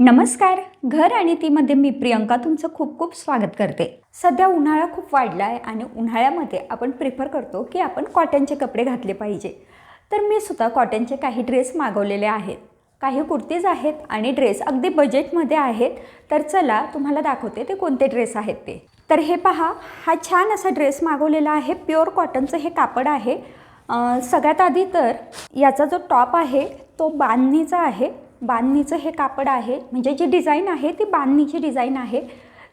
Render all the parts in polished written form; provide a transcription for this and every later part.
नमस्कार. घर आणि तीमध्ये मी प्रियंका तुमचं खूप खूप स्वागत करते. सध्या उन्हाळा खूप वाढला आहे आणि उन्हाळ्यामध्ये आपण प्रिफर करतो की आपण कॉटनचे कपडे घातले पाहिजे. तर मी सुद्धा कॉटनचे काही ड्रेस मागवलेले आहेत. काही कुर्तीज आहेत आणि ड्रेस अगदी बजेटमध्ये आहेत. तर चला तुम्हाला दाखवते ते कोणते ड्रेस आहेत ते. तर हे पहा, हा छान असा ड्रेस मागवलेला आहे. प्युअर कॉटनचं हे कापड आहे. सगळ्यात आधी तर याचा जो टॉप आहे तो बांधणीचा आहे. बांधणीचं हे कापड आहे, म्हणजे जी डिझाईन आहे ती बांधणीची डिझाईन आहे.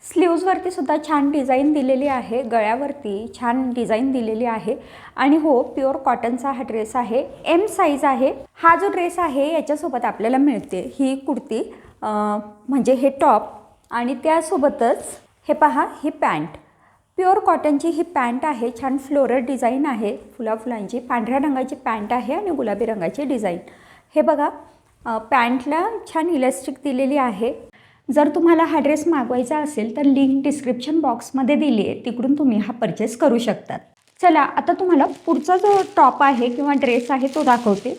स्लीव्जवरती सुद्धा छान डिझाईन दिलेली आहे, गळ्यावरती छान डिझाईन दिलेली आहे. आणि हो, प्युअर कॉटनचा हा ड्रेस आहे. एम साईज आहे. हा जो ड्रेस आहे याच्यासोबत आपल्याला मिळते ही कुर्ती, म्हणजे हे टॉप आणि त्यासोबतच हे पहा, ही पॅन्ट. प्युअर कॉटनची ही पॅन्ट आहे. छान फ्लोरल डिझाईन आहे, फुलाफुलांची. पांढऱ्या रंगाची पॅन्ट आहे आणि गुलाबी रंगाची डिझाईन. हे बघा, पॅन्टला छान इलास्टिक दिलेली आहे. जर तुम्हाला हा ड्रेस मागवायचा असेल तर लिंक डिस्क्रिप्शन बॉक्समध्ये दिली आहे, तिकडून तुम्ही हा परचेस करू शकतात. चला आता तुम्हाला पुढचा जो टॉप आहे किंवा ड्रेस आहे तो दाखवते.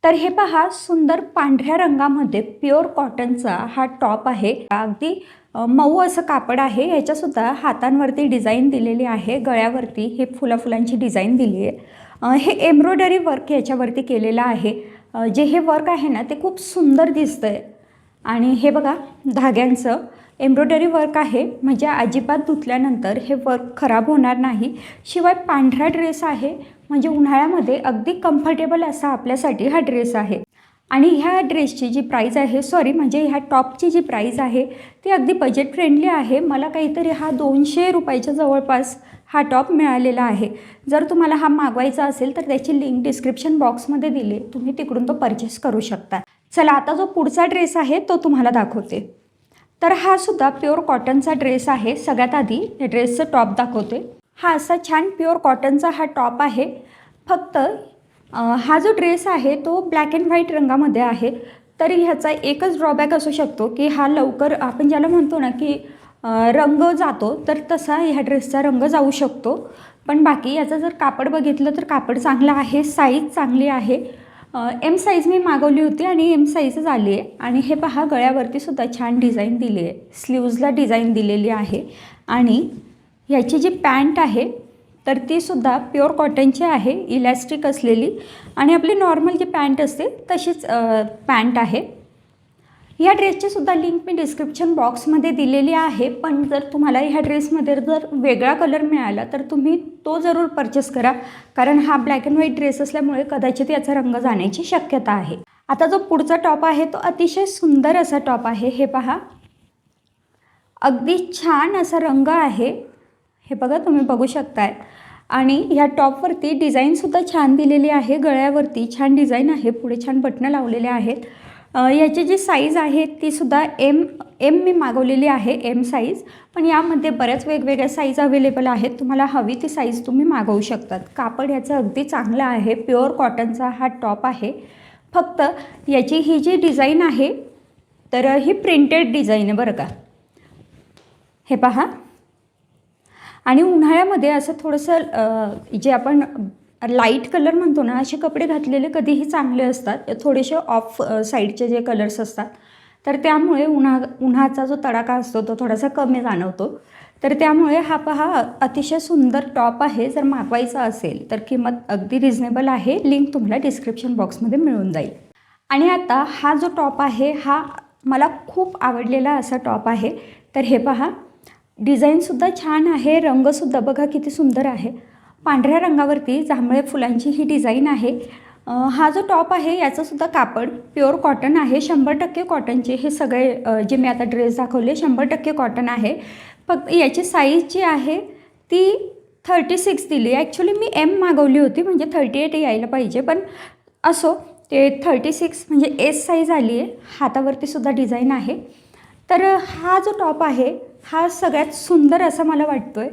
तर हे पहा, सुंदर पांढऱ्या रंगामध्ये प्युअर कॉटनचा हा टॉप आहे. अगदी मऊ असं कापड आहे. ह्याच्यासुद्धा हातांवरती डिझाईन दिलेली आहे, गळ्यावरती हे फुलाफुलांची डिझाईन दिली आहे. हे एम्ब्रॉयडरी वर्क याच्यावरती केलेलं आहे. जे हे वर्क आहे ना ते खूप सुंदर दिसतं आहे. आणि हे बघा, धाग्यांचं एम्ब्रॉयडरी वर्क आहे, म्हणजे अजिबात धुतल्यानंतर हे वर्क खराब होणार नाही. शिवाय पांढरा ड्रेस आहे, म्हणजे उन्हाळ्यामध्ये अगदी कम्फर्टेबल असा आपल्यासाठी हा ड्रेस आहे. आणि ह्या ड्रेसची जी प्राईज आहे, म्हणजे ह्या टॉपची जी प्राईज आहे ती अगदी बजेट फ्रेंडली आहे. मला काहीतरी हा 200 रुपयाच्या जवळपास हा टॉप मिळालेला आहे. जर तुम्हाला हा मागवायचा असेल तर त्याची लिंक डिस्क्रिप्शन बॉक्समध्ये दिली, तुम्ही तिकडून तो परचेस करू शकता. चला आता जो पुढचा ड्रेस आहे तो तुम्हाला दाखवते. तर हा सुद्धा प्युअर कॉटनचा ड्रेस आहे. सगळ्यात आधी या ड्रेसचं टॉप दाखवते. हा असा छान प्युअर कॉटनचा हा टॉप आहे. फक्त हा जो ड्रेस आहे तो ब्लॅक अँड व्हाईट रंगामध्ये आहे. तरी ह्याचा एकच ड्रॉबॅक असू शकतो की हा लवकर, आपण ज्याला म्हणतो ना की रंग जातो, तर तसा ह्या ड्रेसचा रंग जाऊ शकतो. पण बाकी याचं जर कापड बघितलं तर कापड चांगलं आहे, साईज चांगली आहे. एम साईज मी मागवली होती आणि एम साईजच आली आहे. आणि हे पहा, गळ्यावरती सुद्धा छान डिझाईन दिली आहे, स्लीव्जला डिझाईन दिलेली आहे. आणि ह्याची जी पॅन्ट आहे तर तीसुद्धा प्युअर कॉटनची आहे, इलॅस्टिक असलेली. आणि आपली नॉर्मल जी पॅन्ट असते तशीच पॅन्ट आहे. ह्या ड्रेसची सुद्धा लिंक मी डिस्क्रिप्शन बॉक्समध्ये दिलेली आहे. पण जर तुम्हाला ह्या ड्रेसमध्ये जर वेगळा कलर मिळाला तर तुम्ही तो जरूर परचेस करा, कारण हा ब्लॅक अँड व्हाईट ड्रेस असल्यामुळे कदाचित याचा रंग जाण्याची शक्यता आहे. आता जो पुढचा टॉप आहे तो अतिशय सुंदर असा टॉप आहे. हे पहा, अगदी छान असा रंग आहे. हे बघा, तुम्ही बघू शकताय. आणि ह्या टॉपवरती डिझाईनसुद्धा छान दिलेली आहे, गळ्यावरती छान डिझाईन आहे, पुढे छान बटणं लावलेले आहेत. याची जी साईज आहे तीसुद्धा एम मी मागवलेली आहे, एम साईज. पण यामध्ये बऱ्याच वेगवेगळ्या साईज अवेलेबल आहेत, तुम्हाला हवी ती साईज तुम्ही मागवू शकतात. कापड याचं अगदी चांगलं आहे. प्युअर कॉटनचा हा टॉप आहे. फक्त याची ही जी डिझाईन आहे तर ही प्रिंटेड डिझाईन आहे बरं का. हे पहा, आणि उन्हाळ्यामध्ये असं थोडंसं जे आपण लाईट कलर म्हणतो ना, असे कपडे घातलेले कधीही चांगले असतात. थोडेसे ऑफ साईडचे जे कलर्स असतात तर त्यामुळे उन्हाचा जो तडाखा असतो तो थोडासा कमी जाणवतो. तर त्यामुळे हा पहा, अतिशय सुंदर टॉप आहे. जर मागवायचा असेल तर किंमत अगदी रिझनेबल आहे. लिंक तुम्हाला डिस्क्रिप्शन बॉक्समध्ये मिळून जाईल. आणि आता हा जो टॉप आहे हा मला खूप आवडलेला असा टॉप आहे. तर हे पहा, डिझाईनसुद्धा छान आहे, रंगसुद्धा बघा किती सुंदर आहे. पांढऱ्या रंगावरती जांभळे फुलांची ही डिझाईन आहे. हा जो टॉप आहे याचंसुद्धा कापड प्युअर कॉटन आहे, 100% कॉटनचे. हे सगळे जे मी आता ड्रेस दाखवले 100% कॉटन आहे. फक्त याची साईज जी आहे ती 36 दिली. ॲक्च्युली मी एम मागवली होती, म्हणजे 38 यायला पाहिजे, पण असो, ते 36 म्हणजे एस साईज आली आहे. हातावरती सुद्धा डिझाईन आहे. तर हा जो टॉप आहे हा सगळ्यात सुंदर असा मला वाटतो आहे.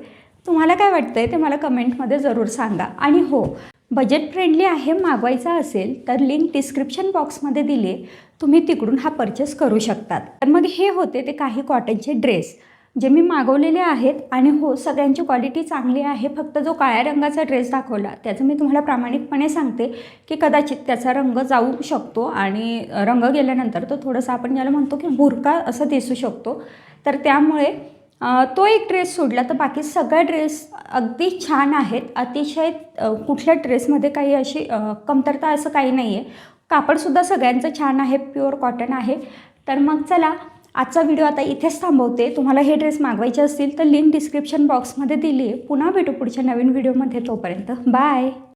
तुम्हाला काय वाटतं आहे ते मला कमेंटमध्ये जरूर सांगा. आणि हो, बजेट फ्रेंडली आहे. मागवायचा असेल तर लिंक डिस्क्रिप्शन बॉक्समध्ये दिली आहे, तुम्ही तिकडून हा परचेस करू शकतात. तर मग हे होते ते काही कॉटनचे ड्रेस. जे मी मागवलेले आहेत. आणि हो, सगळ्यांची क्वालिटी चांगली आहे. फक्त जो काळ्या रंगाचा ड्रेस दाखवला त्याचं मी तुम्हाला प्रामाणिकपणे सांगते की कदाचित त्याचा रंग जाऊ शकतो आणि रंग गेल्यानंतर तो थोडंसं आपण ज्याला म्हणतो की बुरका असं दिसू शकतो. तर त्यामुळे तो एक ड्रेस सोडला तर बाकी सगळ्या ड्रेस अगदी छान आहेत. अतिशय कुठल्या ड्रेसमध्ये काही अशी कमतरता असं काही नाही आहे. कापडसुद्धा सगळ्यांचं छान आहे, प्युअर कॉटन आहे. तर मग चला, आजचा व्हिडिओ आता इथेच थांबवते. तुम्हाला हे ड्रेस मागवायचे असतील तर लिंक डिस्क्रिप्शन बॉक्समध्ये दिली आहे. पुन्हा भेटू पुढच्या नवीन व्हिडिओमध्ये. तोपर्यंत बाय.